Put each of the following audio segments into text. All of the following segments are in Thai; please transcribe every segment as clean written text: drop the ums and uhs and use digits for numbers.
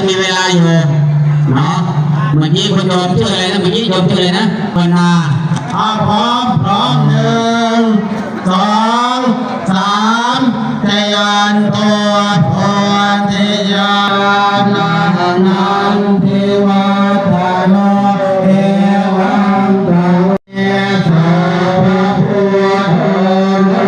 จะมีเวลาอยู่เนาะเมื่อกี้คุณโยมชื่ออะไรนะเมื่อกี้โยมชื่ออะไรนะวันนาพร้อมหนึ่งสองสามทะยานตัวพรทะยานนันทิวัฒโนเอวังตังเอสาวะพุทโธ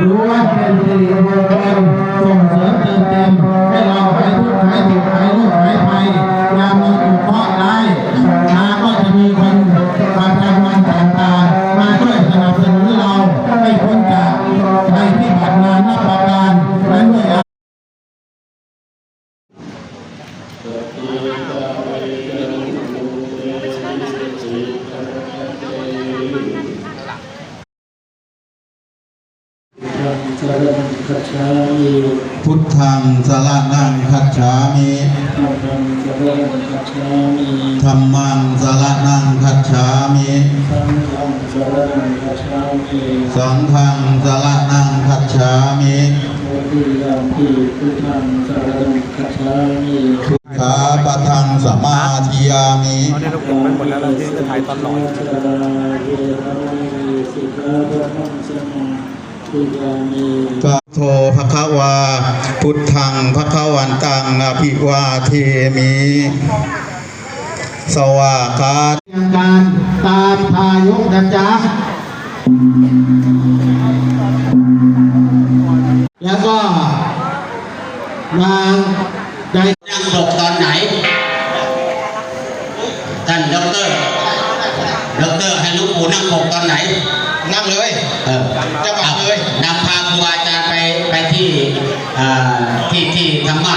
ล้วนเป็นสิริมงคลส่งเสริมเติมเต็มให้เราหายทุกข์หายโศกหายโรคหายภัยยามมีอุปเคราะห์ร้ายก็จะมีคนมาทำงานต่างๆมาช่วยสนับสนุนเราให้พ้นจากภัยที่ผ่านมานับประการและด้วยพุทธังสรณังคัจฉามิธัมมังสรณังคัจฉามิสังฆังสรณังคัจฉามิทุกขาปะทังสมาธิยามิตอนนี้เราปลูกไปหมดแล้วเราจะถ่ายตอนหล่อกะโทภควาพุทธังภควันตังอภิวาเทมิสวากาตการตามพายุนะจ๊ะแล้วก็นางได้นั่งตกตอนไหนท่านด็อกเตอร์ให้ลูกปู่นั่งปกตอนไหนนั่งเลยจะบอกเลยนำพาครูอาจารย์ไปที่ธรรมะ